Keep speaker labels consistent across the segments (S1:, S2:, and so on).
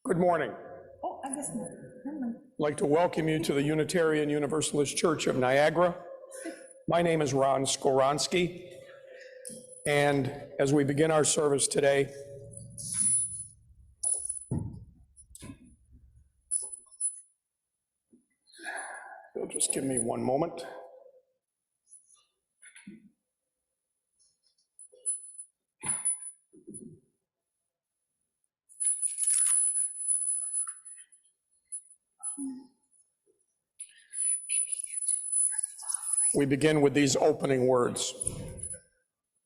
S1: Good morning.
S2: Oh, I guess not.
S1: I'd like to welcome you to the Unitarian Universalist Church of Niagara. My name is Ron Skowronski, and as we begin our service today, you'll just give me one moment. We begin with these opening words.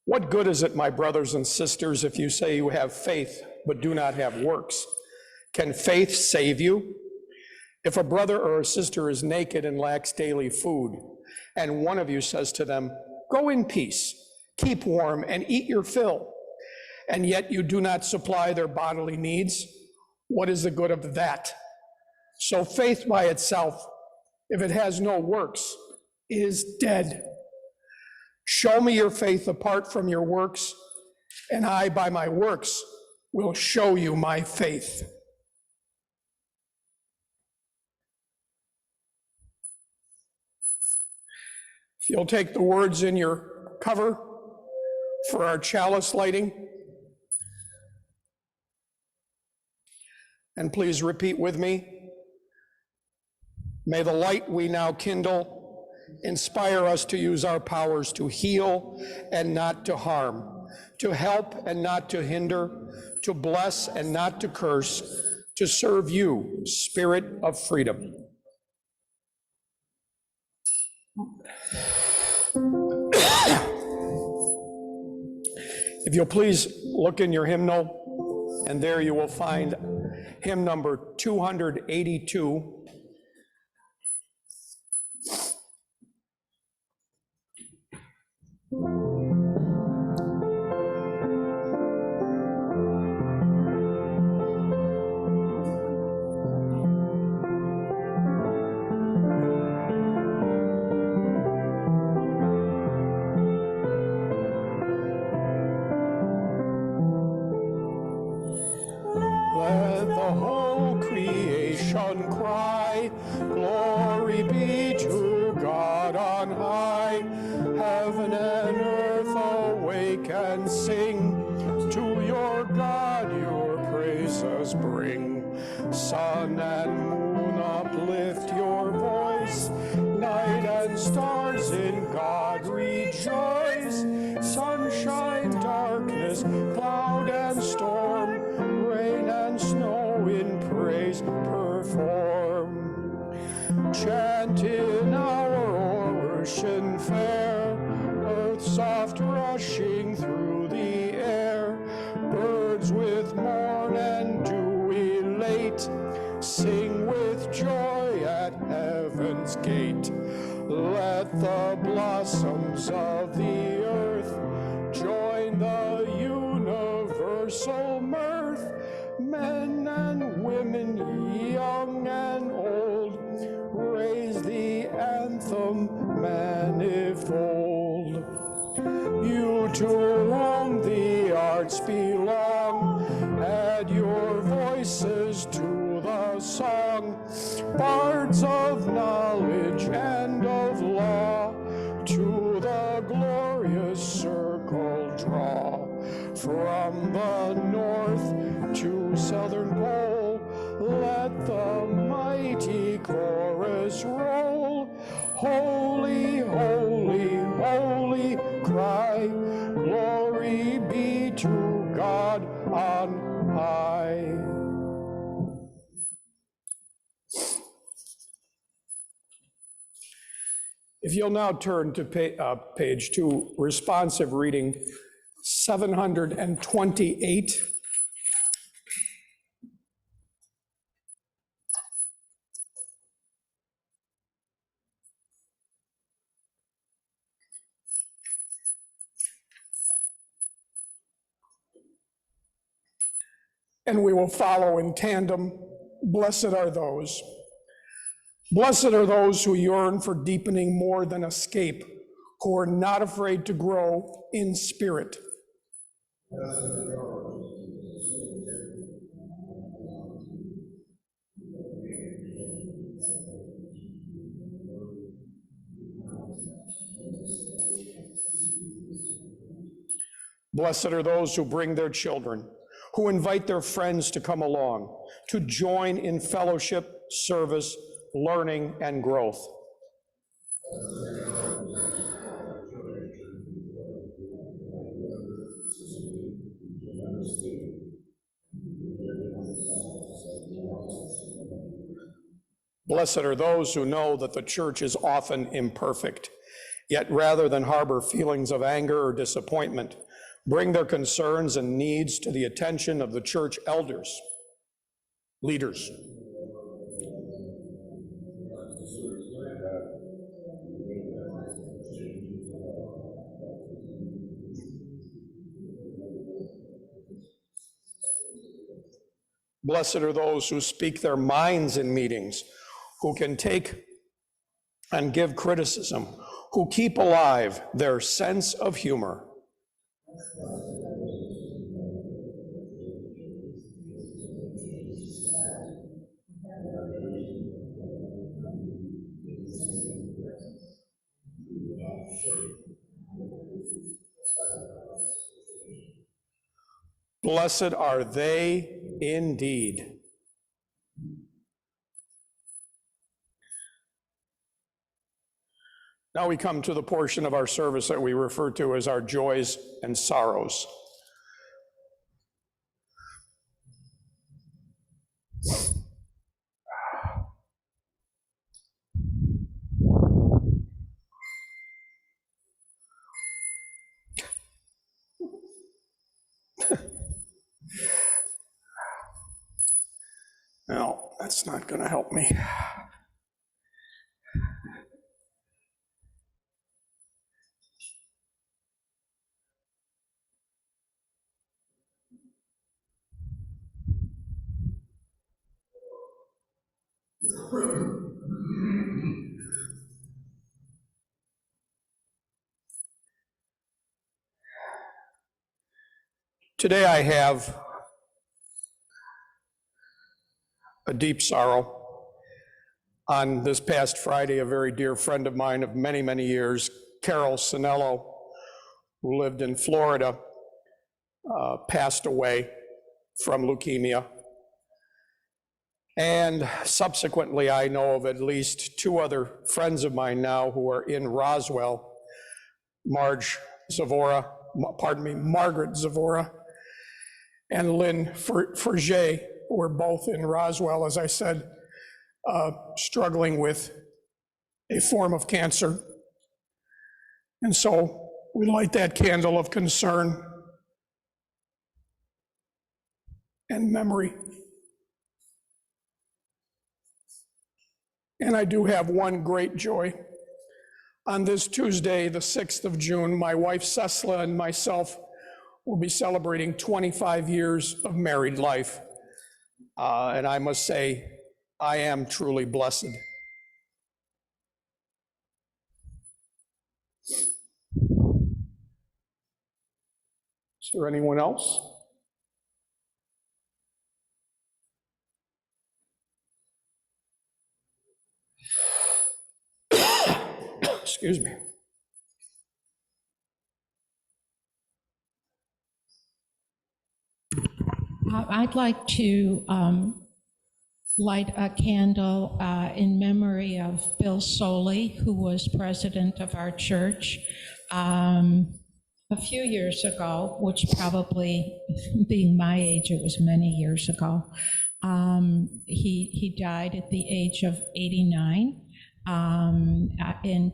S1: What good is it, my brothers and sisters, if you say you have faith but do not have works? Can faith save you? If a brother or a sister is naked and lacks daily food, and one of you says to them, go in peace, keep warm, and eat your fill, and yet you do not supply their bodily needs, what is the good of that? So faith by itself, if it has no works, is dead. Show me your faith apart from your works, and I, by my works, will show you my faith. If you'll take the words in your cover for our chalice lighting, and please repeat with me. May the light we now kindle inspire us to use our powers to heal and not to harm, to help and not to hinder, to bless and not to curse, to serve you, Spirit of freedom. If you'll please look in your hymnal, and there you will find hymn number 282. Let the whole creation cry, glory be to God on high. Heaven and earth awake and sing, to your God your praises bring. Sun and moon uplift your voice, night and stars in God rejoice. Sunshine, darkness, cloud and storm, rain and snow in praise perform. Chant in our ocean fair, earth soft rushing through the air, birds with morn and dew elate, sing with joy at heaven's gate. Let the blossoms of the earth join the universal mirth, men and women, young and old, raise the anthem manifold. You to whom the arts belong, add your voices to the song, bards of knowledge and of law, to the glorious circle draw. From the north to southern pole, let the mighty chorus roll. Holy, holy, holy, cry, glory be to God on high. If you'll now turn to page 2, responsive reading 728. And we will follow in tandem. Blessed are those. Blessed are those who yearn for deepening more than escape, who are not afraid to grow in spirit. Blessed are those who bring their children, who invite their friends to come along, to join in fellowship, service, learning, and growth. Blessed are those who know that the church is often imperfect, yet rather than harbor feelings of anger or disappointment, bring their concerns and needs to the attention of the church elders, leaders. Blessed are those who speak their minds in meetings, who can take and give criticism, who keep alive their sense of humor. Blessed are they indeed. Now we come to the portion of our service that we refer to as our joys and sorrows. No, that's not going to help me. Today I have a deep sorrow. On this past Friday, a very dear friend of mine of many, many years, Carol Sinello, who lived in Florida, passed away from leukemia. And subsequently, I know of at least two other friends of mine now who are in Roswell, Margaret Zavora, and Lynn Ferget, who were both in Roswell, as I said, struggling with a form of cancer. And so we light that candle of concern and memory. And I do have one great joy. On this Tuesday, the 6th of June, my wife Cecila and myself will be celebrating 25 years of married life. And I must say, I am truly blessed. Is there anyone else? Excuse me.
S2: I'd like to light a candle in memory of Bill Soley, who was president of our church a few years ago, which probably, being my age, it was many years ago. He died at the age of 89. And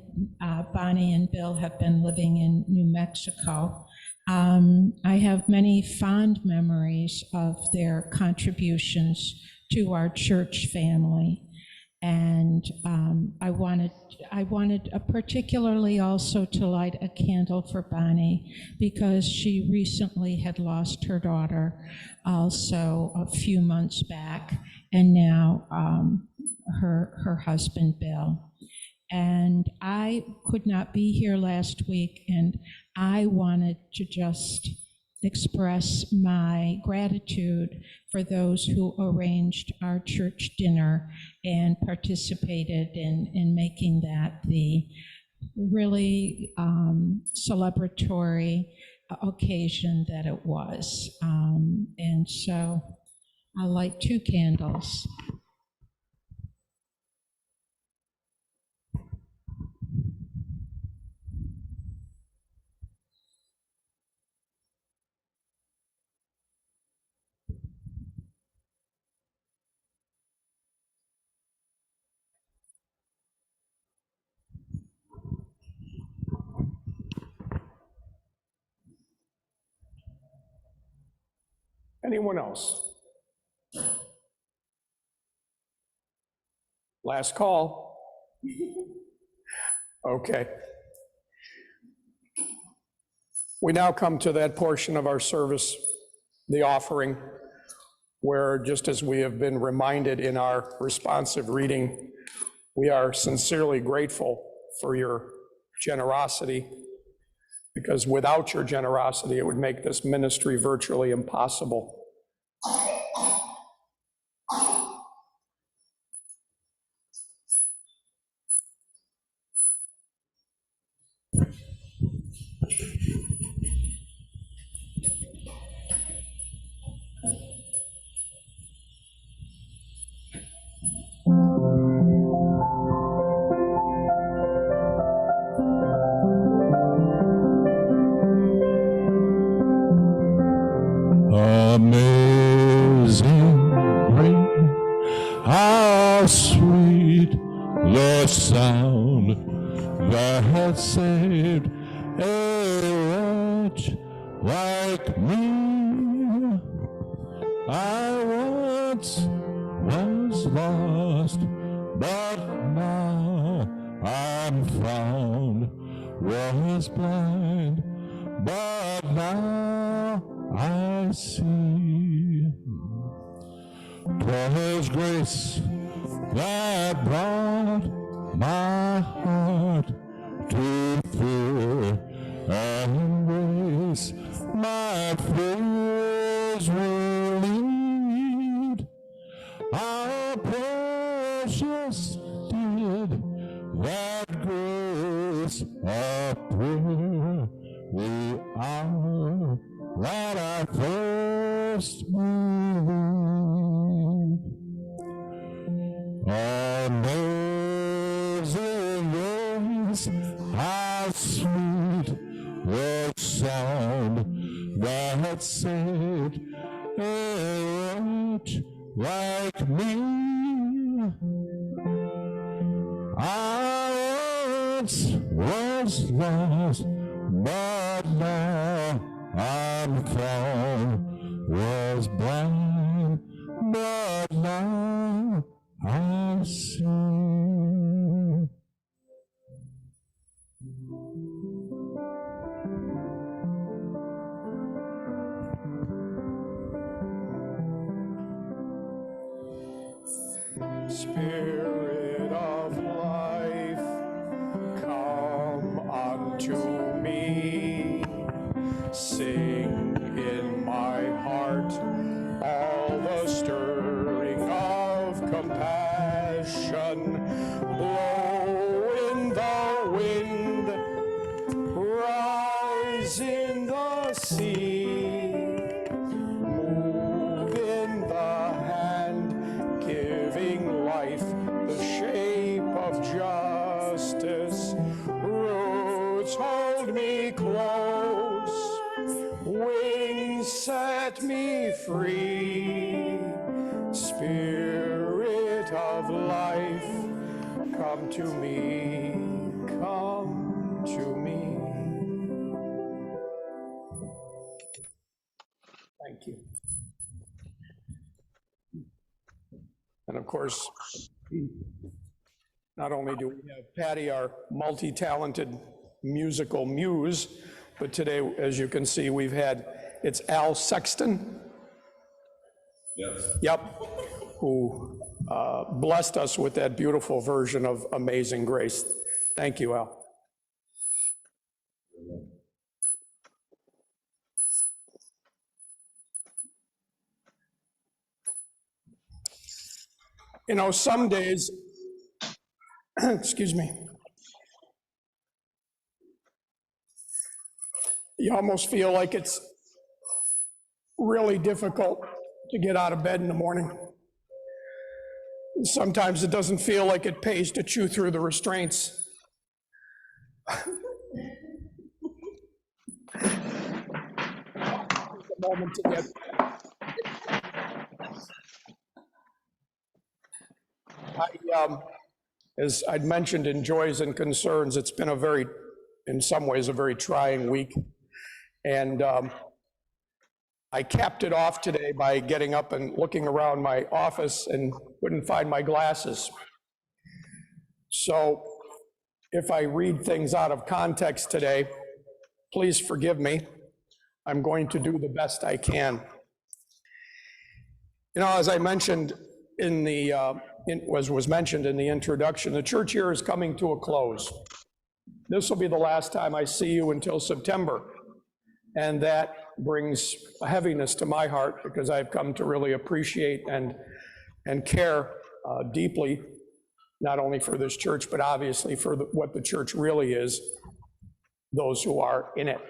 S2: Bonnie and Bill have been living in New Mexico. I have many fond memories of their contributions to our church family. And I wanted particularly also to light a candle for Bonnie, because she recently had lost her daughter also a few months back, and now her husband, Bill. And I could not be here last week, and I wanted to just express my gratitude for those who arranged our church dinner and participated in making that the really celebratory occasion that it was. And so I light 2 candles.
S1: Anyone else? Last call. Okay. We now come to that portion of our service, the offering, where just as we have been reminded in our responsive reading, we are sincerely grateful for your generosity, because without your generosity, it would make this ministry virtually impossible.
S3: Amazing grace, how sweet the sound that had saved a wretch like me. I once was lost, but now I'm found, was blind, but now I see. 'Twas grace that brought my heart to fear and embrace. My fears relieved. How precious did that grace appear the hour that I first believed. Amazing grace, how sweet the sound that saved a wretch like me. I once was lost, but now I'm found, was blind, but now I see.
S1: Spirit of life, come unto me. Sing in my heart all the stirring of compassion. Blow in the wind, rise in the sea, move in the hand, giving life the shape of justice. Roots hold me close, wings set me free. Spirit of life, come to me, come to me. Thank you. And of course, not only do we have Patty, our multi-talented musical muse, but today, as you can see, we've had, it's Al Sexton.
S3: Yes.
S1: Yep, who blessed us with that beautiful version of Amazing Grace. Thank you, Al. You know, some days, excuse me, you almost feel like it's really difficult to get out of bed in the morning. Sometimes it doesn't feel like it pays to chew through the restraints. A moment to get as I'd mentioned in Joys and Concerns, it's been in some ways, a very trying week. And I capped it off today by getting up and looking around my office and couldn't find my glasses. So if I read things out of context today, please forgive me. I'm going to do the best I can. You know, as I mentioned in the, was mentioned in the introduction, the church year is coming to a close. This will be the last time I see you until September. And that brings a heaviness to my heart because I've come to really appreciate and care deeply, not only for this church, but obviously for what the church really is, those who are in it.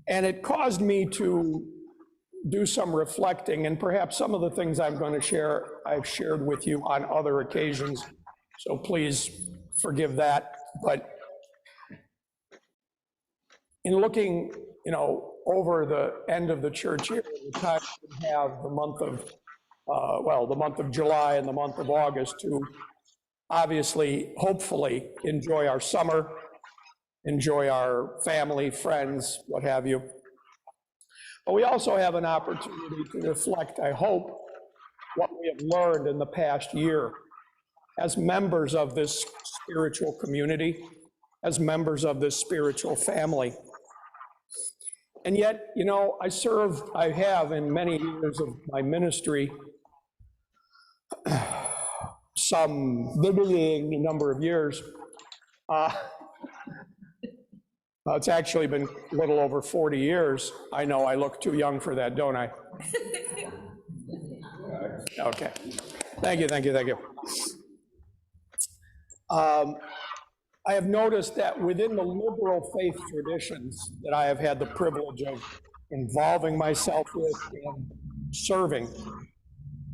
S1: And it caused me to do some reflecting, and perhaps some of the things I'm going to share, I've shared with you on other occasions, so please forgive that. But in looking, you know, over the end of the church year, the time we have the month of, the month of July and the month of August to obviously, hopefully, enjoy our summer, enjoy our family, friends, what have you. But we also have an opportunity to reflect, I hope, what we have learned in the past year as members of this spiritual community, as members of this spiritual family. And yet, you know, I have in many years of my ministry, some number of years, it's actually been a little over 40 years. I know I look too young for that, don't I? Okay. Thank you. I have noticed that within the liberal faith traditions that I have had the privilege of involving myself with and serving,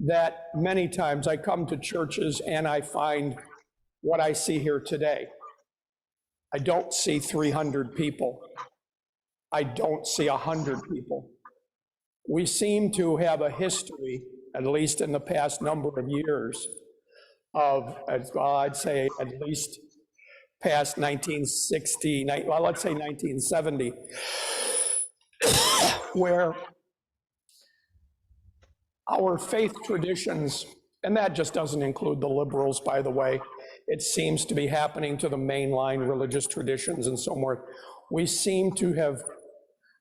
S1: that many times I come to churches and I find what I see here today. I don't see 300 people. I don't see 100 people. We seem to have a history, at least in the past number of years, of, I'd say at least past 1960, well, let's say 1970, where our faith traditions, and that just doesn't include the liberals, by the way, it seems to be happening to the mainline religious traditions and so forth. We seem to have,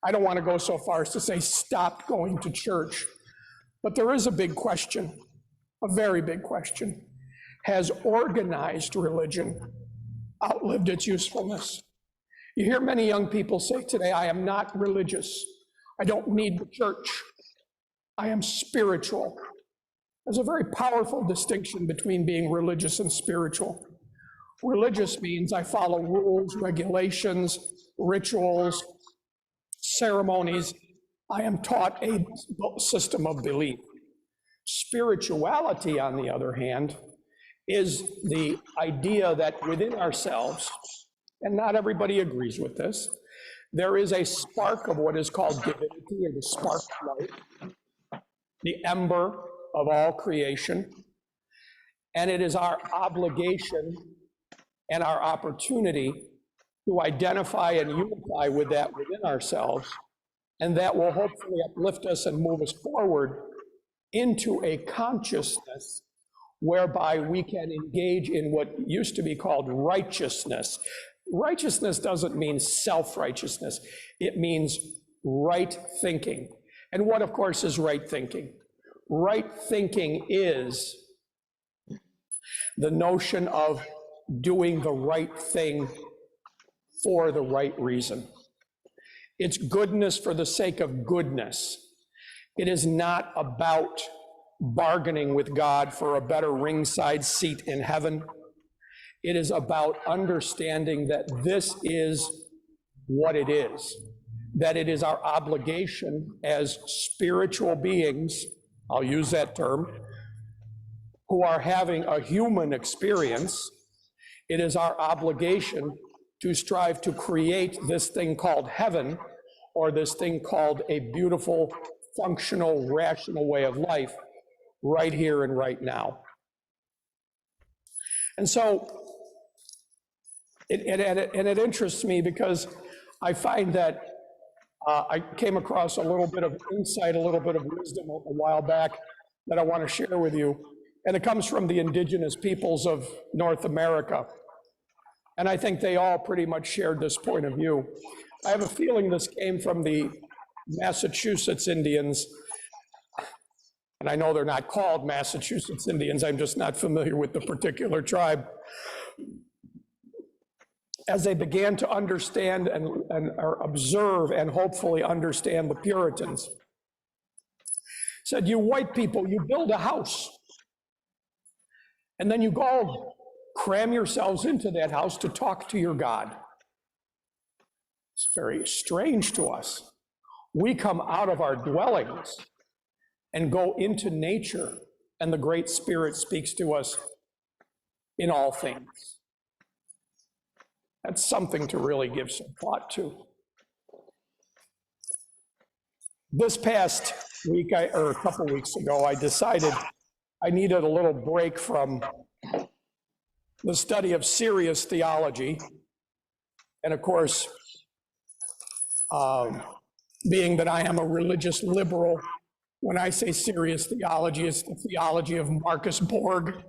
S1: I don't want to go so far as to say stopped going to church, but there is a big question, a very big question. Has organized religion outlived its usefulness? You hear many young people say today, I am not religious. I don't need the church. I am spiritual. There's a very powerful distinction between being religious and spiritual. Religious means I follow rules, regulations, rituals, ceremonies. I am taught a system of belief. Spirituality, on the other hand, is the idea that within ourselves, and not everybody agrees with this, there is a spark of what is called divinity, or the spark of light, the ember of all creation, and it is our obligation and our opportunity to identify and unify with that within ourselves, and that will hopefully uplift us and move us forward into a consciousness whereby we can engage in what used to be called righteousness. Righteousness doesn't mean self-righteousness. It means right thinking. And what, of course, is right thinking? Right thinking is the notion of doing the right thing for the right reason. It's goodness for the sake of goodness. It is not about bargaining with God for a better ringside seat in heaven. It is about understanding that this is what it is, that it is our obligation as spiritual beings, I'll use that term, who are having a human experience. It is our obligation to strive to create this thing called heaven, or this thing called a beautiful, functional, rational way of life right here and right now. And so it interests me because I find that I came across a little bit of insight, a little bit of wisdom a while back that I want to share with you. And it comes from the indigenous peoples of North America. And I think they all pretty much shared this point of view. I have a feeling this came from the Massachusetts Indians. And I know they're not called Massachusetts Indians, I'm just not familiar with the particular tribe. As they began to understand or observe and hopefully understand the Puritans, said, you white people, you build a house, and then you go cram yourselves into that house to talk to your God. It's very strange to us. We come out of our dwellings and go into nature, and the Great Spirit speaks to us in all things. That's something to really give some thought to. This past week, or a couple weeks ago, I decided I needed a little break from the study of serious theology. And of course, being that I am a religious liberal, when I say serious theology, it's the theology of Marcus Borg,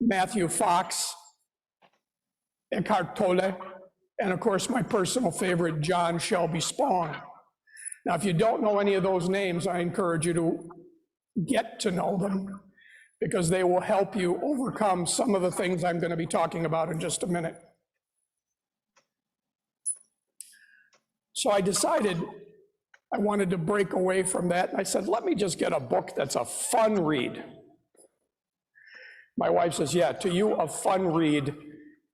S1: Matthew Fox, Eckhart Tolle, and of course, my personal favorite, John Shelby Spong. Now, if you don't know any of those names, I encourage you to get to know them, because they will help you overcome some of the things I'm going to be talking about in just a minute. So I decided I wanted to break away from that. And I said, let me just get a book that's a fun read. My wife says, yeah, to you, a fun read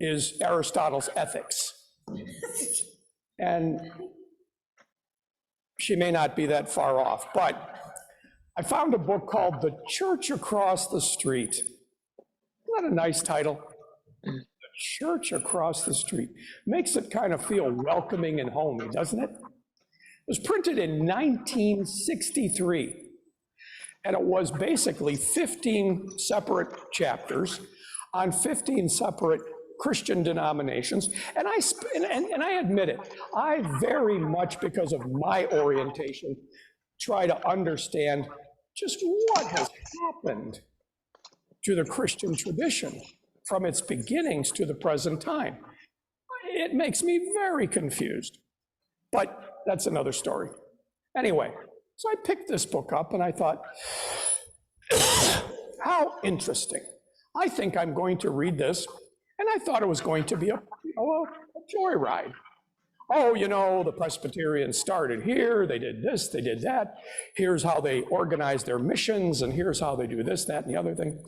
S1: is Aristotle's Ethics. And she may not be that far off, but I found a book called The Church Across the Street. Isn't that a nice title? The Church Across the Street. Makes it kind of feel welcoming and homey, doesn't it? It was printed in 1963, and it was basically 15 separate chapters on 15 separate Christian denominations. And I admit it, I very much, because of my orientation, try to understand just what has happened to the Christian tradition from its beginnings to the present time. It makes me very confused, but that's another story. Anyway, so I picked this book up and I thought, how interesting. I think I'm going to read this, and I thought it was going to be a joyride. Oh, you know, the Presbyterians started here, they did this, they did that. Here's how they organized their missions, and here's how they do this, that, and the other thing.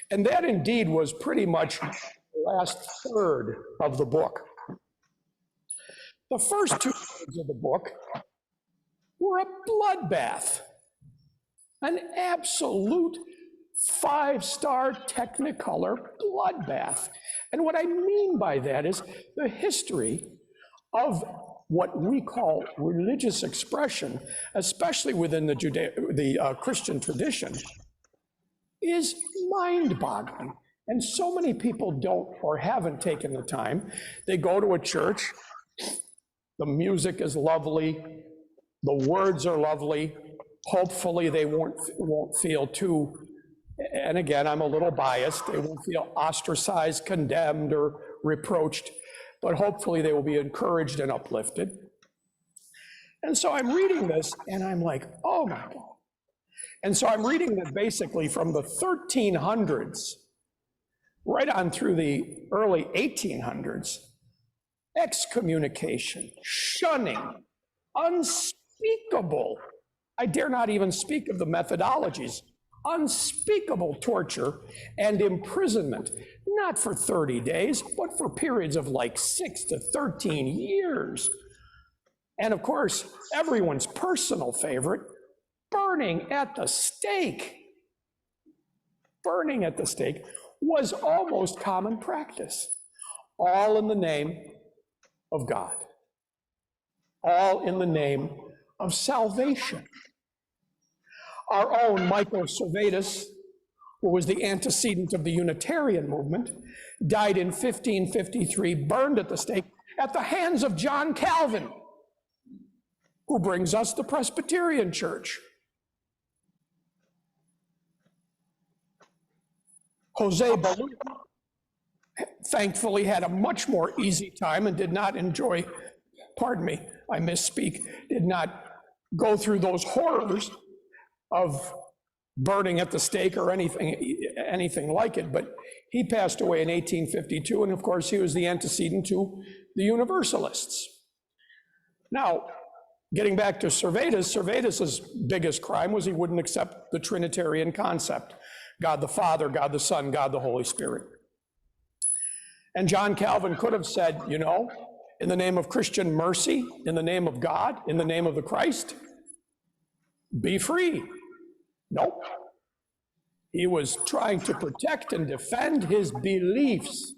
S1: And that indeed was pretty much the last third of the book. The first 2 thirds of the book were a bloodbath, an absolute 5-star Technicolor bloodbath. And what I mean by that is the history of what we call religious expression, especially within the Christian tradition, is mind-boggling. And so many people don't or haven't taken the time. They go to a church, the music is lovely, the words are lovely, hopefully they won't feel too, and again, I'm a little biased, they won't feel ostracized, condemned, or reproached, but hopefully they will be encouraged and uplifted. And so I'm reading this and I'm like, oh my God. And so I'm reading this basically from the 1300s, right on through the early 1800s. Excommunication, shunning, unspeakable. I dare not even speak of the methodologies unspeakable torture and imprisonment, not for 30 days, but for periods of like 6 to 13 years. And of course, everyone's personal favorite, burning at the stake. Burning at the stake was almost common practice, all in the name of God, all in the name of salvation. Our own Michael Servetus, who was the antecedent of the Unitarian movement, died in 1553, burned at the stake at the hands of John Calvin, who brings us the Presbyterian Church. Jose Ballou, thankfully, had a much more easy time and did not enjoy, pardon me, I misspeak, did not go through those horrors of burning at the stake or anything like it, but he passed away in 1852, and of course he was the antecedent to the Universalists. Now, getting back to Servetus, Servetus's biggest crime was he wouldn't accept the Trinitarian concept, God the Father, God the Son, God the Holy Spirit. And John Calvin could have said, you know, in the name of Christian mercy, in the name of God, in the name of the Christ, be free. Nope. He was trying to protect and defend his beliefs,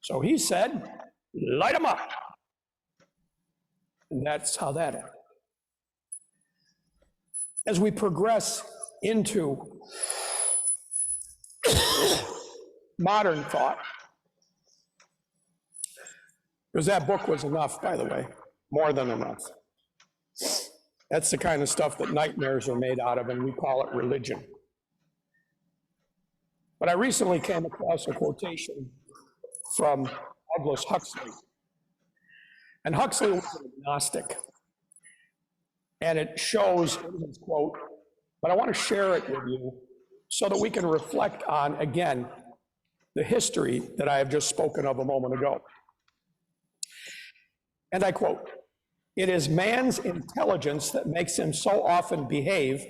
S1: So he said, light them up. And that's how that ended. As we progress into modern thought, because that book was enough, by the way, more than enough. That's the kind of stuff that nightmares are made out of, and we call it religion. But I recently came across a quotation from Aldous Huxley. And Huxley was an agnostic. And it shows in his quote, but I want to share it with you so that we can reflect on, again, the history that I have just spoken of a moment ago. And I quote, "It is man's intelligence that makes him so often behave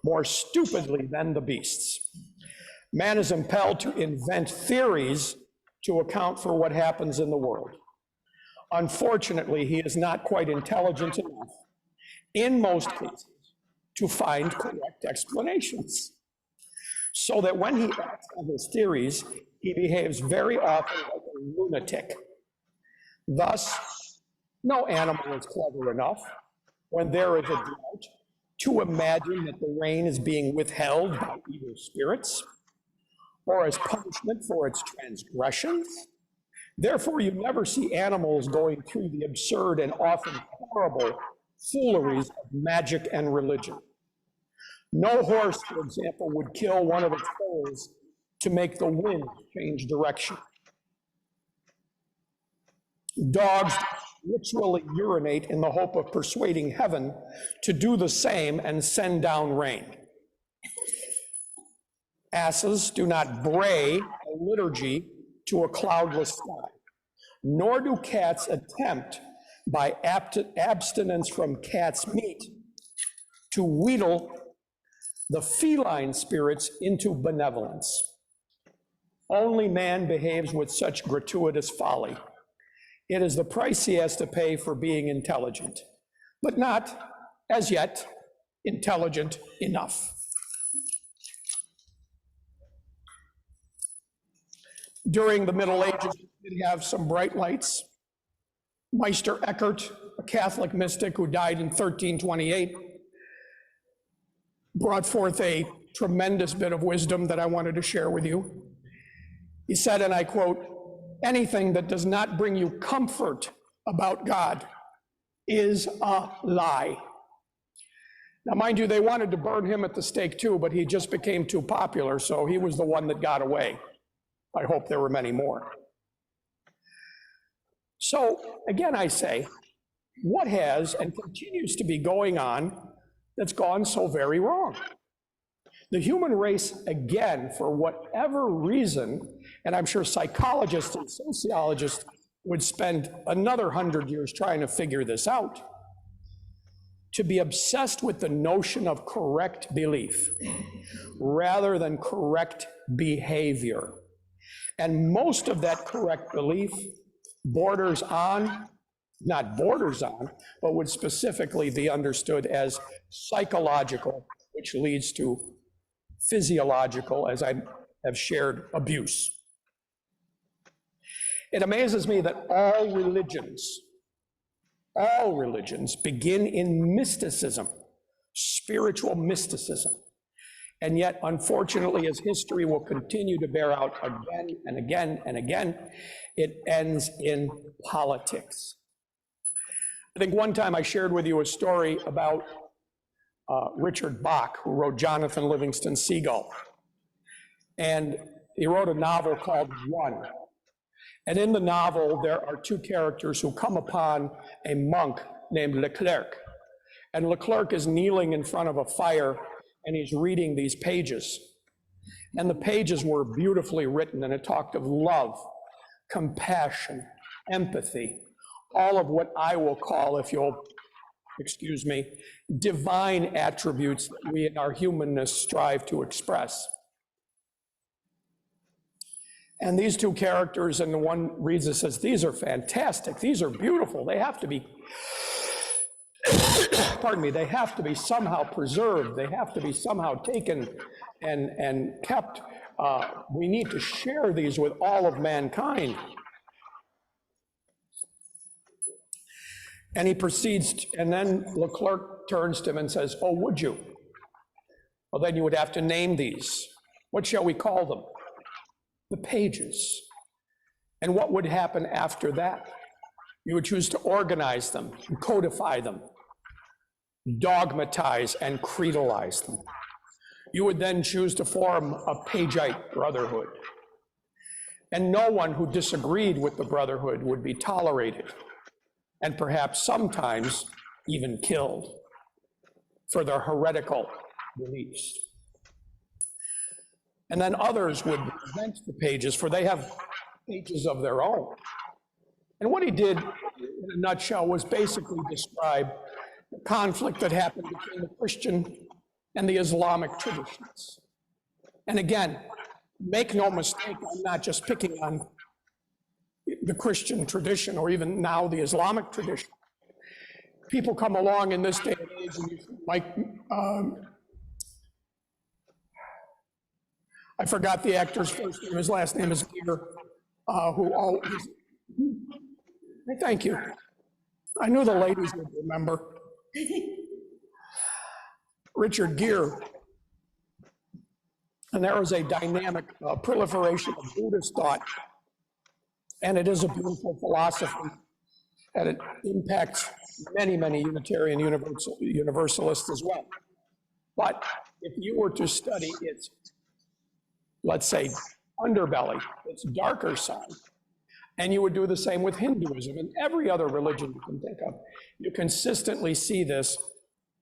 S1: more stupidly than the beasts. Man is impelled to invent theories to account for what happens in the world. Unfortunately, he is not quite intelligent enough, in most cases, to find correct explanations. So that when he acts on his theories, he behaves very often like a lunatic. Thus, no animal is clever enough, when there is a drought, to imagine that the rain is being withheld by evil spirits, or as punishment for its transgressions. Therefore, you never see animals going through the absurd and often horrible fooleries of magic and religion. No horse, for example, would kill one of its foals to make the wind change direction. Dogs ritually urinate in the hope of persuading heaven to do the same and send down rain. Asses do not bray a liturgy to a cloudless sky, nor do cats attempt, by abstinence from cat's meat, to wheedle the feline spirits into benevolence. Only man behaves with such gratuitous folly. It is the price he has to pay for being intelligent, but not, as yet, intelligent enough." During the Middle Ages, we did have some bright lights. Meister Eckhart, a Catholic mystic who died in 1328, brought forth a tremendous bit of wisdom that I wanted to share with you. He said, and I quote, "Anything that does not bring you comfort about God is a lie." Now, mind you, they wanted to burn him at the stake too, but he just became too popular, so he was the one that got away. I hope there were many more. So, again, I say, what has and continues to be going on that's gone so very wrong? The human race, again, for whatever reason, and I'm sure psychologists and sociologists would spend another 100 years trying to figure this out, to be obsessed with the notion of correct belief rather than correct behavior. And most of that correct belief borders on, not borders on, but would specifically be understood as psychological, which leads to physiological, as I have shared, abuse. It amazes me that all religions begin in mysticism, spiritual mysticism. And yet, unfortunately, as history will continue to bear out again and again and again, it ends in politics. I think one time I shared with you a story about Richard Bach, who wrote Jonathan Livingston Seagull. And he wrote a novel called One. And in the novel, there are two characters who come upon a monk named Leclerc. And Leclerc is kneeling in front of a fire, and he's reading these pages. And the pages were beautifully written, and it talked of love, compassion, empathy, all of what I will call, if you'll excuse me, divine attributes that we in our humanness strive to express. And these two characters, and the one reads it, says, these are fantastic, these are beautiful, they have to be, pardon me, they have to be somehow preserved, they have to be somehow taken and kept. We need to share these with all of mankind. And he proceeds, and then Leclerc turns to him and says, oh, would you? Well, then you would have to name these. What shall we call them? The pages. And what would happen after that? You would choose to organize them, and codify them, dogmatize and creedalize them. You would then choose to form a Pageite brotherhood. And no one who disagreed with the brotherhood would be tolerated, and perhaps sometimes even killed for their heretical beliefs. And then others would resent the pages, for they have pages of their own. And what he did, in a nutshell, was basically describe the conflict that happened between the Christian and the Islamic traditions. And again, make no mistake, I'm not just picking on the Christian tradition or even now the Islamic tradition. People come along in this day and age, and like, I forgot the actor's first name, his last name is Gere, who always, thank you. I knew the ladies would remember. Richard Gere. And there is a dynamic proliferation of Buddhist thought. And it is a beautiful philosophy, and it impacts many, many Unitarian Universalists as well. But if you were to study its, let's say, underbelly, its darker side, and you would do the same with Hinduism and every other religion you can think of, you consistently see this.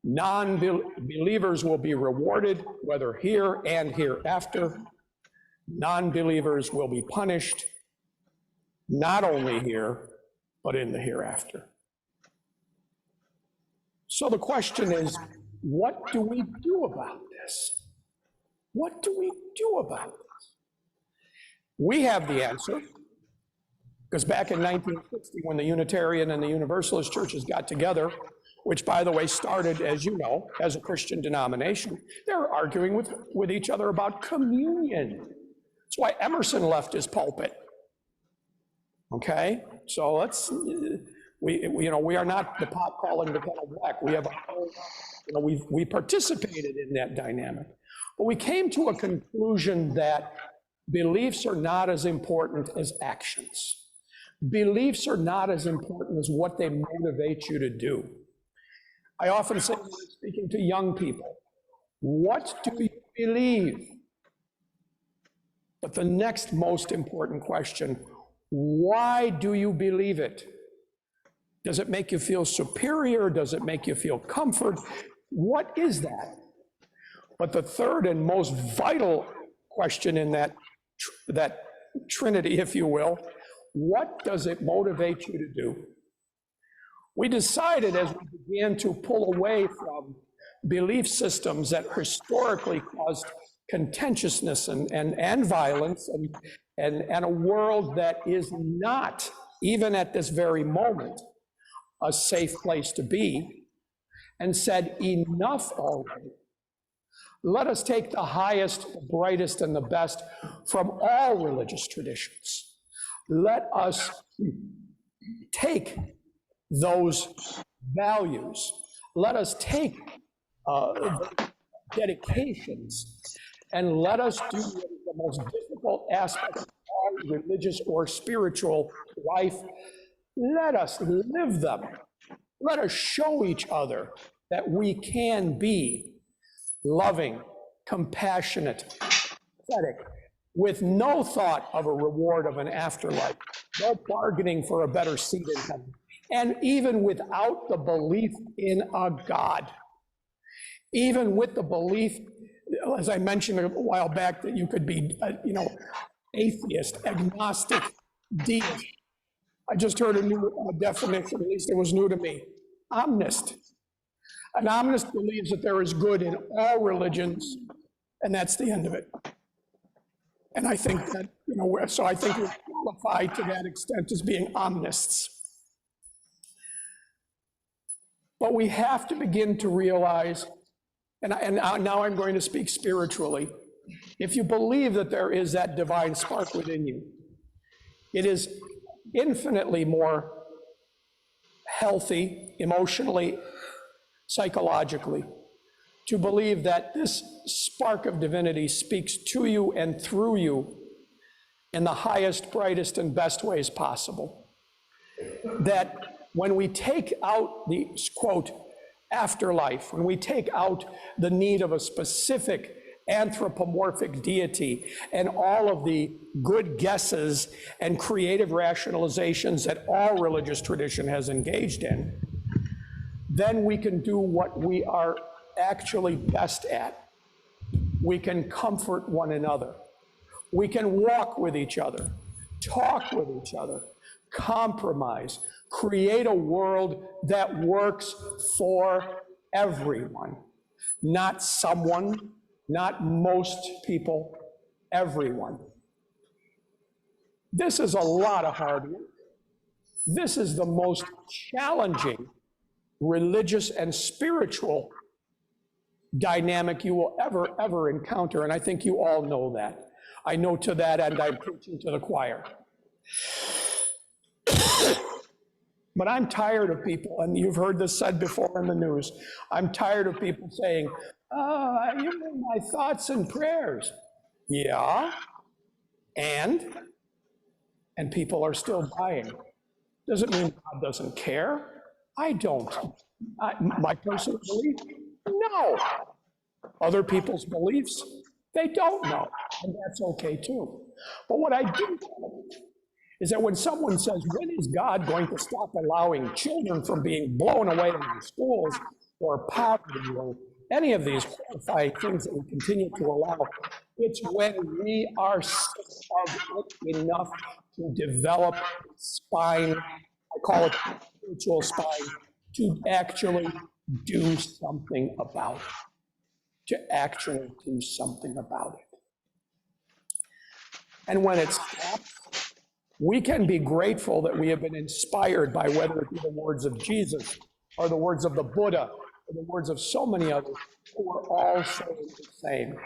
S1: Non-believers will be rewarded, whether here and hereafter. Non-believers will be punished, not only here, but in the hereafter. So the question is, what do we do about this? What do we do about this? We have the answer, because back in 1960, when the Unitarian and the Universalist churches got together, which, by the way, started, as you know, as a Christian denomination, they were arguing with each other about communion. That's why Emerson left his pulpit. Okay, so let's, we are not the pot calling the kettle black. We have, we participated in that dynamic. But we came to a conclusion that beliefs are not as important as actions. Beliefs are not as important as what they motivate you to do. I often say, when I'm speaking to young people, what do you believe? But the next most important question, why do you believe it? Does it make you feel superior? Does it make you feel comfort? What is that? But the third and most vital question in that trinity, if you will, what does it motivate you to do? We decided as we began to pull away from belief systems that historically caused contentiousness and violence and a world that is not, even at this very moment, a safe place to be, and said, enough already. Let us take the highest, the brightest, and the best from all religious traditions. Let us take those values. Let us take dedications, and let us do what is the most difficult aspect of our religious or spiritual life. Let us live them. Let us show each other that we can be loving, compassionate, pathetic, with no thought of a reward of an afterlife, no bargaining for a better seat in heaven, and even without the belief in a God, even with the belief, as I mentioned a while back, that you could be, atheist, agnostic, deist. I just heard a new definition, at least it was new to me, omnist. An omnist believes that there is good in all religions, and that's the end of it. And I think that, so I think we're qualified to that extent as being omnists. But we have to begin to realize, and now I'm going to speak spiritually, if you believe that there is that divine spark within you, it is infinitely more healthy, emotionally, psychologically, to believe that this spark of divinity speaks to you and through you in the highest, brightest, and best ways possible. That when we take out the, quote, afterlife, when we take out the need of a specific anthropomorphic deity and all of the good guesses and creative rationalizations that all religious tradition has engaged in, then we can do what we are actually best at. We can comfort one another. We can walk with each other, talk with each other, compromise, create a world that works for everyone, not someone, not most people, everyone. This is a lot of hard work. This is the most challenging religious and spiritual dynamic you will ever encounter, and I think you all know that. I know to that end I'm preaching to the choir. But I'm tired of people, and you've heard this said before in the news, I'm tired of people saying, you know my thoughts and prayers. Yeah, and people are still buying. Does it mean God doesn't care? I don't. My personal belief, no. Other people's beliefs, they don't know, and that's okay too. But what I do know is that when someone says, when is God going to stop allowing children from being blown away in the schools or poverty or any of these horrifying things that we continue to allow, it's when we are sick of it enough to develop spine, I call it spiritual spine, to actually do something about it, to actually do something about it. And when it stops, we can be grateful that we have been inspired by whether it be the words of Jesus or the words of the Buddha or the words of so many others who are all saying the same.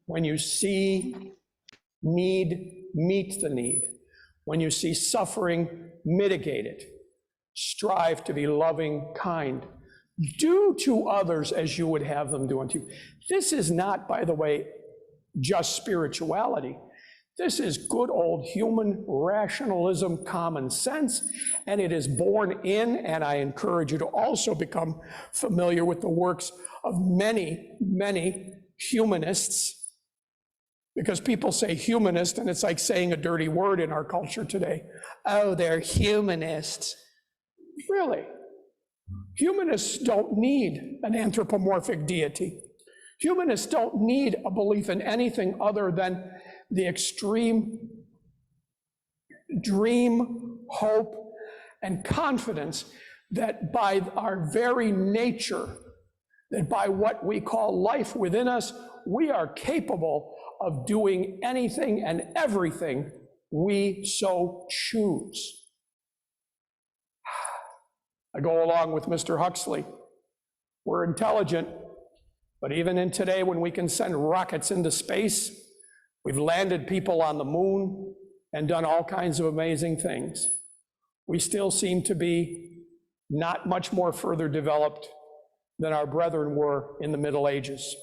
S1: When you see need, meet the need. When you see suffering, mitigate it. Strive to be loving, kind. Do to others as you would have them do unto you. This is not, by the way, just spirituality. This is good old human rationalism, common sense, and it is born in, and I encourage you to also become familiar with the works of many, many humanists, because people say humanist, and it's like saying a dirty word in our culture today. Oh, they're humanists. Really? Humanists don't need an anthropomorphic deity. Humanists don't need a belief in anything other than the extreme dream, hope, and confidence that by our very nature, that by what we call life within us, we are capable of doing anything and everything we so choose. I go along with Mr. Huxley. We're intelligent, but even in today when we can send rockets into space, we've landed people on the moon and done all kinds of amazing things. We still seem to be not much more further developed than our brethren were in the Middle Ages.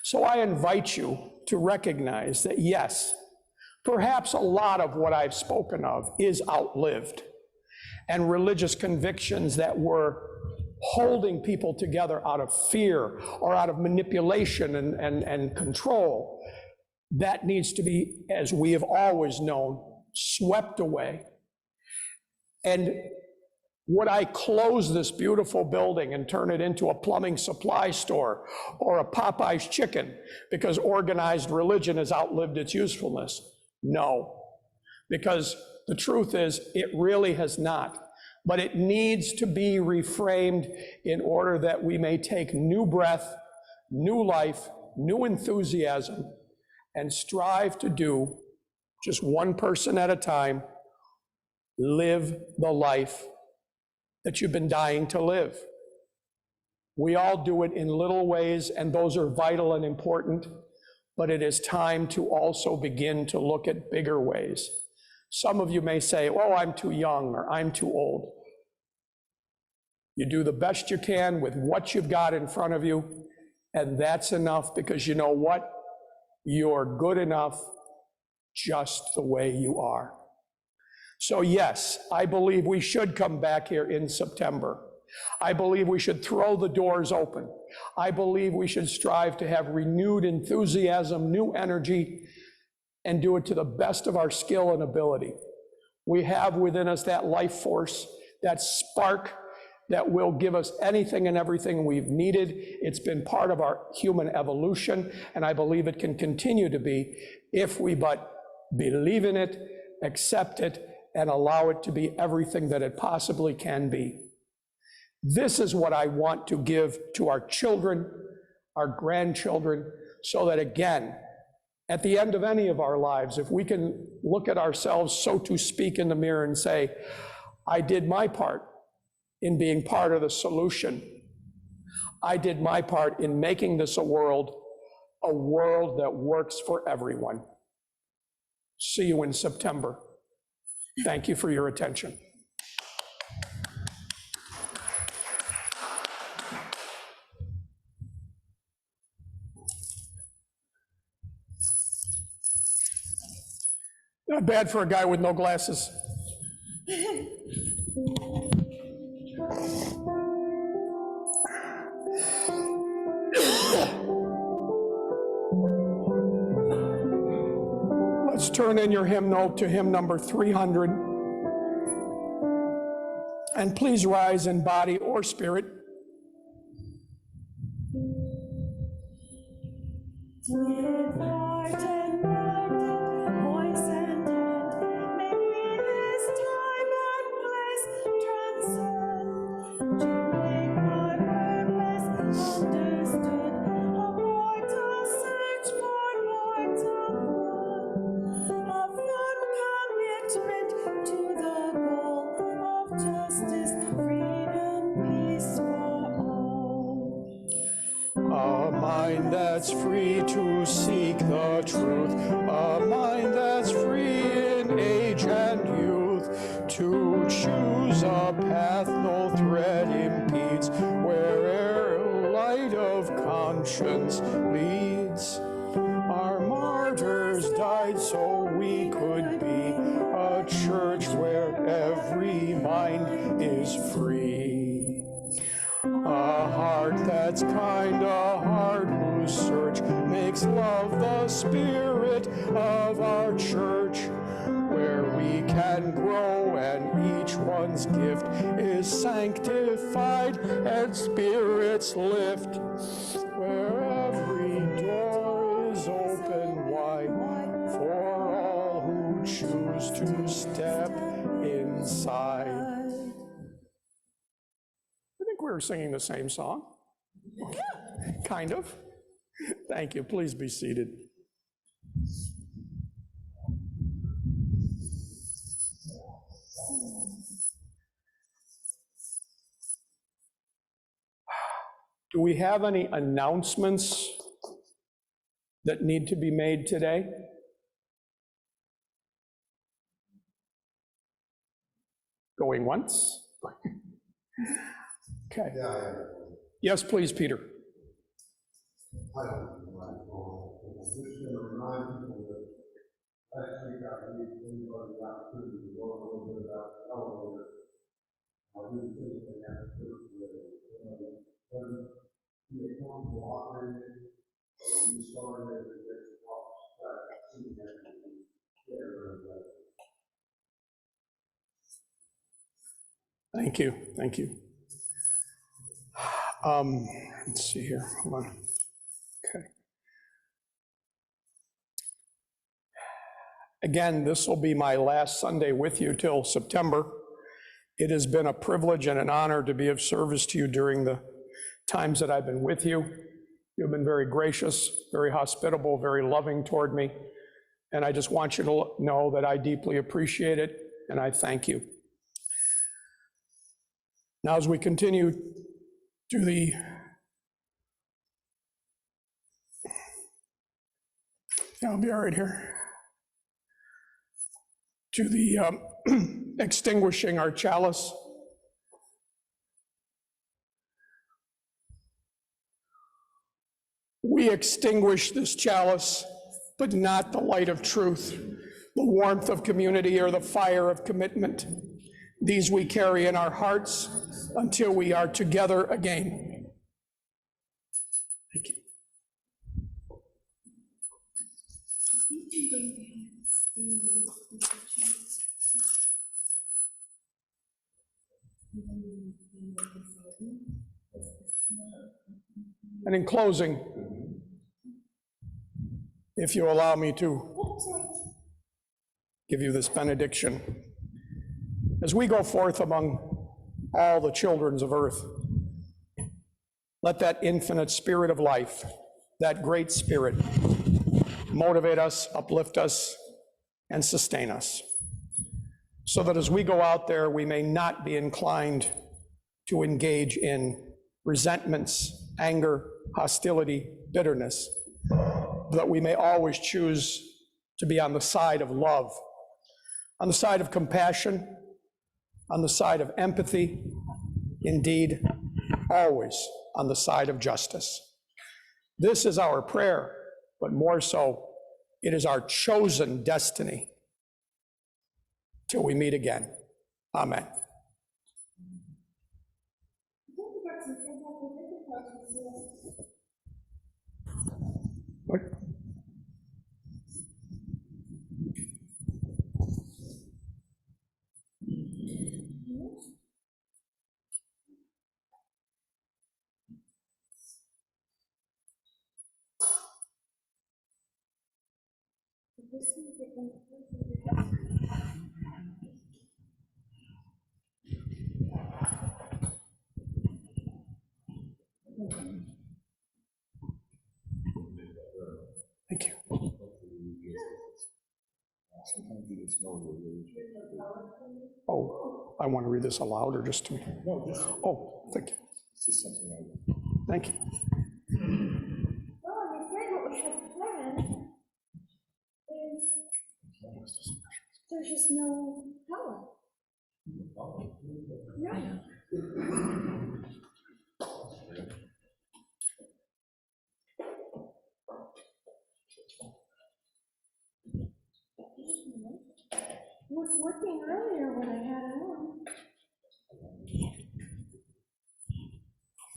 S1: So I invite you to recognize that yes, perhaps a lot of what I've spoken of is outlived, and religious convictions that were holding people together out of fear or out of manipulation and control, that needs to be, as we have always known, swept away. And would I close this beautiful building and turn it into a plumbing supply store or a Popeye's chicken because organized religion has outlived its usefulness? No, because the truth is it really has not. But it needs to be reframed in order that we may take new breath, new life, new enthusiasm, and strive to do, just one person at a time, live the life that you've been dying to live. We all do it in little ways, and those are vital and important, but it is time to also begin to look at bigger ways. Some of you may say, oh, I'm too young or I'm too old. You do the best you can with what you've got in front of you, and that's enough, because you know what? You're good enough just the way you are. So yes, I believe we should come back here in September. I believe we should throw the doors open. I believe we should strive to have renewed enthusiasm, new energy, and do it to the best of our skill and ability. We have within us that life force, that spark that will give us anything and everything we've needed. It's been part of our human evolution, and I believe it can continue to be if we but believe in it, accept it, and allow it to be everything that it possibly can be. This is what I want to give to our children, our grandchildren, so that again, at the end of any of our lives, if we can look at ourselves, so to speak, in the mirror and say, I did my part in being part of the solution. I did my part in making this a world that works for everyone. See you in September. Thank you for your attention. Not bad for a guy with no glasses. Let's turn in your hymn note to hymn number 300. And please rise in body or spirit.
S4: With heart and mind, voice and hand, may this time and place transcend, to make my purpose understood, a mortal search for mortal good, a firm commitment to the goal of justice, freedom, peace for all.
S1: A mind that's free to seek the truth, a mind that's free in age and youth, to choose a path no thread impedes, where'er light of conscience leads. Our martyrs died so we could be a church where every mind is free. A heart that's kind, a heart whose search makes love the spirit of our church, where we can grow and each one's gift is sanctified and spirits lift, where every door is open wide for all who choose to step inside. We're singing the same song. Kind of. Thank you. Please be seated. Do we have any announcements that need to be made today? Going once? Okay. Yes, please, Peter.
S5: I don't know. I'm just going to remind people that last week I gave anybody the opportunity to learn a little bit about the elevator. I didn't think they had to do it. When you come to operate it, you started it with the box. I've seen that.
S1: Thank you. Thank you. Let's see here. Hold on. Okay. Again, this will be my last Sunday with you till September. It has been a privilege and an honor to be of service to you during the times that I've been with you. You've been very gracious, very hospitable, very loving toward me. And I just want you to know that I deeply appreciate it, and I thank you. Now, as we continue to the I'll be all right here. To the extinguishing our chalice. We extinguish this chalice, but not the light of truth, the warmth of community, or the fire of commitment. These we carry in our hearts until we are together again. Thank you. And in closing, if you allow me to give you this benediction, as we go forth among all the children of earth, let that infinite spirit of life, that great spirit, motivate us, uplift us, and sustain us, so that as we go out there, we may not be inclined to engage in resentments, anger, hostility, bitterness, that we may always choose to be on the side of love, on the side of compassion, on the side of empathy, indeed, always on the side of justice. This is our prayer, but more so, it is our chosen destiny. Till we meet again. Amen. What? Thank you. Oh, I want to read this aloud or just to me? Oh, thank you. Thank you.
S4: Well, I'm afraid what we have planned is there's just no power. Right. It was working earlier when I had it on.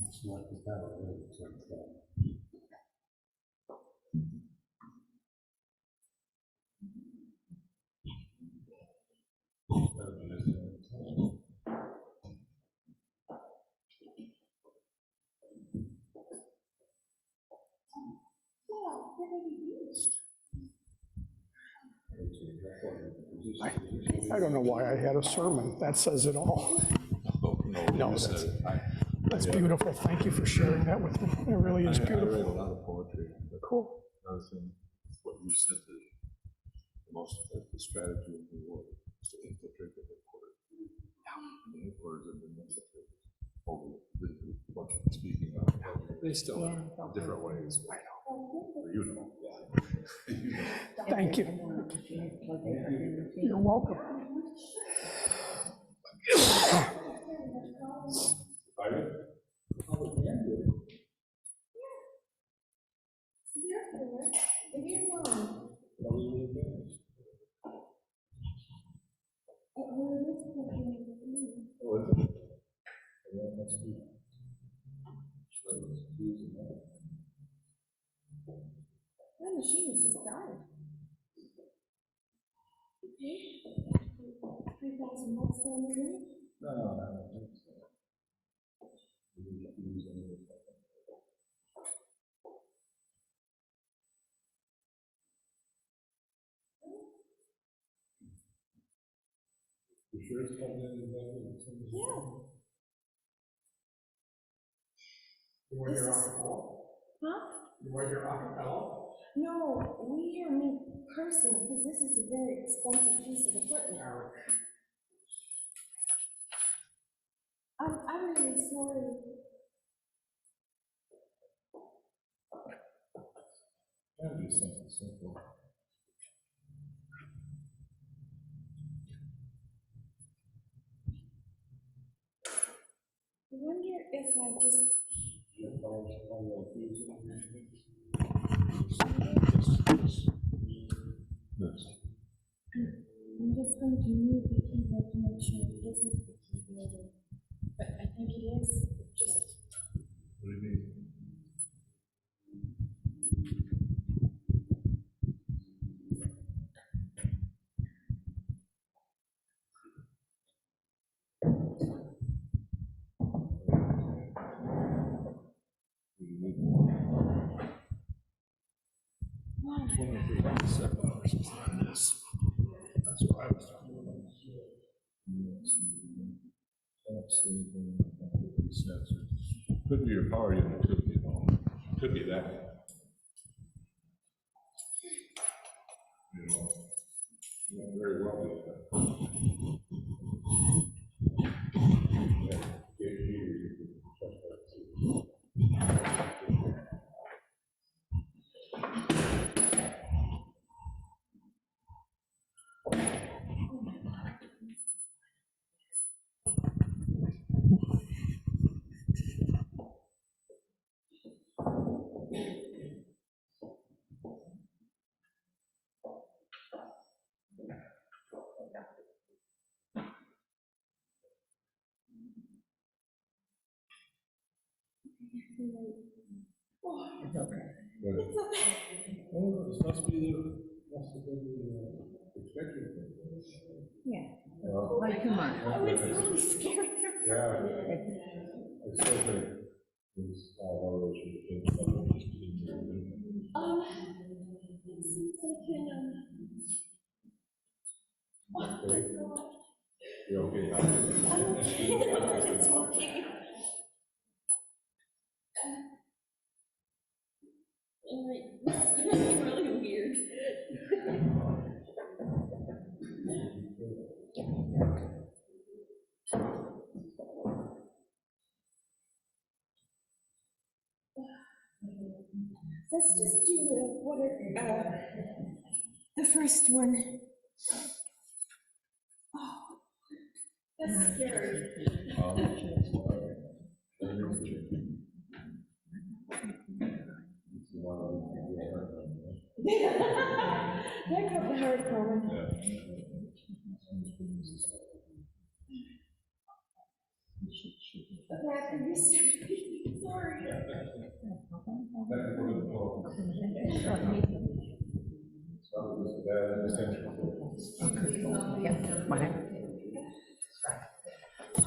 S5: It's not the power, it's like that.
S1: I don't know why I had a sermon. That says it all.
S3: No,
S1: No, that's, That's beautiful. Thank you for sharing that with me. It really is
S3: I read a
S1: beautiful.
S3: lot of poetry, but
S1: Cool.
S3: another thing, what you said, the strategy of the world is to infiltrate the headquarters. And the headquarters have been infiltrated over what you're speaking of. They still are, in different ways. But you know. You know.
S1: Thank you. You're welcome.
S4: My machine is just dying. Okay. 3,000 volts down the drain.
S3: You sure it's plugged in exactly?
S4: Yeah.
S1: You want your acapella?
S4: Huh?
S1: You want your acapella?
S4: No, we hear me cursing because this is a very expensive piece of equipment. I'm really sorry.
S3: Gotta do something simple.
S4: I wonder if I just. I'm just going to move the keyboard to make sure it isn't the keyboard. But I think it is. Just.
S3: What do you mean? That's what I was talking about. Could be your power unit, could be, could be that. You know, very well.
S4: It's okay.
S3: Oh, this must be the expected thing.
S4: Yeah.
S3: Well,
S4: Come on. I was really scared.
S3: yeah. I still think this all should think about it.
S4: It seems like
S3: Okay. You're okay now?
S4: I'm okay. It's okay. This is really weird. Let's just do the first one. Oh, that's scary. That got the hard one. Sorry.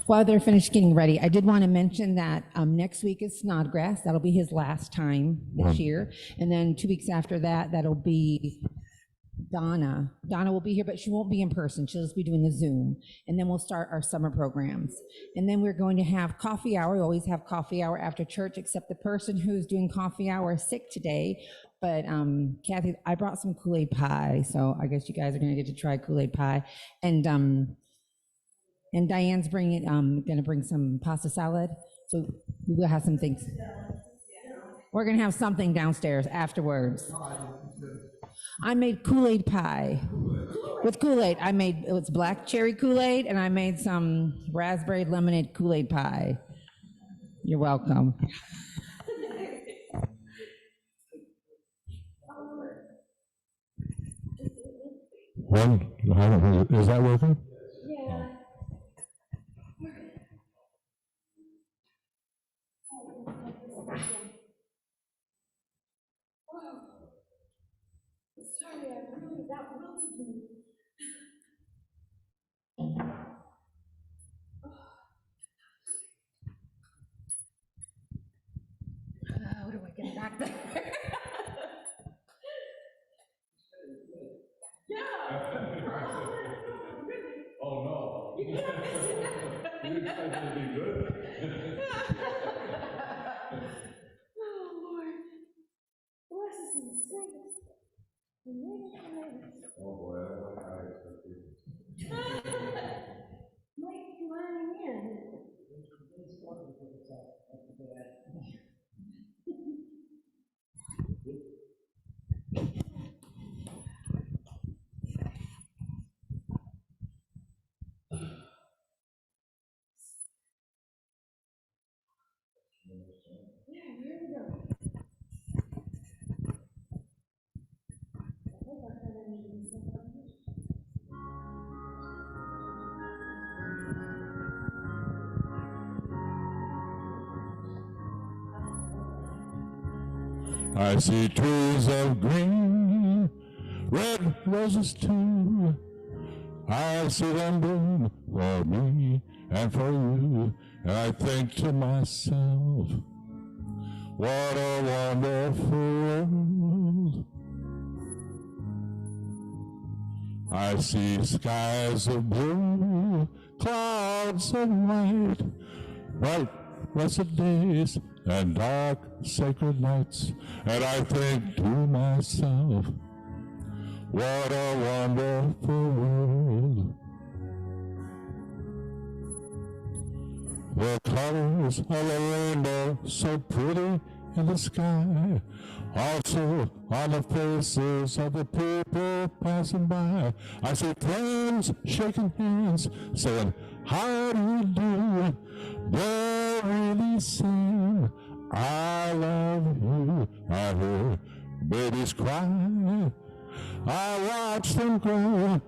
S2: While they're finished getting ready, I did want to mention that next week is Snodgrass. That'll be his last time this year. And then 2 weeks after that, that'll be
S6: Donna. Donna will be here, but she won't be in person. She'll just be doing the Zoom. And then we'll start our summer programs. And then we're going to have coffee hour. We always have coffee hour after church, except the person who's doing coffee hour is sick today. But Kathy, I brought some Kool-Aid pie, so I guess you guys are going to get to try Kool-Aid pie. And Diane's going to bring some pasta salad. So we'll have some things. We're going to have something downstairs afterwards. I made Kool-Aid pie. With Kool-Aid, it was black cherry Kool-Aid, and I made some raspberry lemonade Kool-Aid pie. You're welcome.
S3: Is that working?
S4: Yeah. Sorry, I really, that wilted me.
S6: How do I get back there?
S3: Oh, no. You expect it to be good?
S4: Oh, Lord. Bless us and save us. And make us live.
S3: Oh, boy, I don't like high expectations.
S4: Might be lying in. Yeah, here we go. I hope I kind of need something.
S3: I see trees of green, red roses too. I see them bloom for me and for you. And I think to myself, what a wonderful world. I see skies of blue, clouds of white, bright blessed days and dark sacred nights, and I think to myself, what a wonderful world. The colors of the rainbow so pretty in the sky, also on the faces of the people passing by. I see friends shaking hands, saying, how do you do? They're really saying, I love you. I hear babies cry. I watch them grow,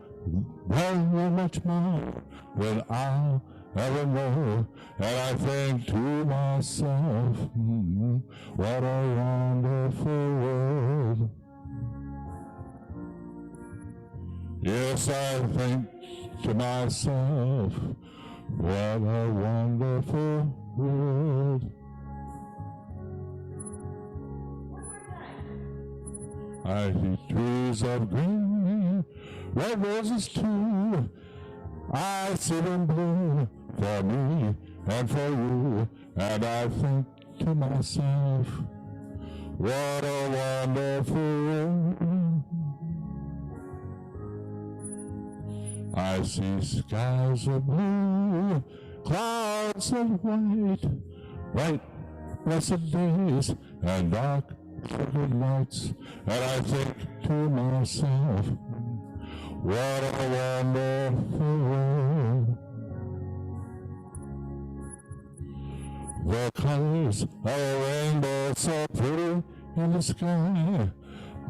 S3: very much more than I'll ever know. And I think to myself, what a wonderful world. Yes, I think to myself, what a wonderful world. I see trees of green, red roses too. I see them bloom for me and for you, and I think to myself, what a wonderful world. I see skies of blue, clouds of white, bright blessed days and dark sacred nights, and I think to myself, what a wonderful world. The colors of a rainbow so pretty in the sky,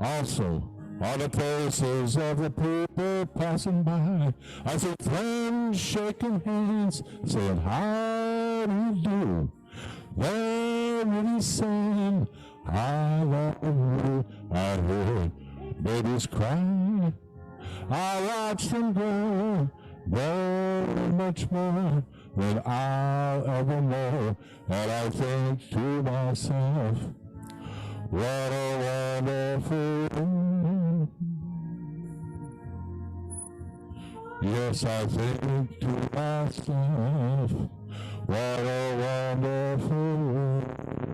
S3: also on the faces of the people passing by. I see friends shaking hands, saying, how do you do? They're really saying, I love you. I hear babies cry. I watch them grow, very much more than I'll ever know. And I think to myself, what a wonderful world. Yes, I think to myself, what a wonderful world.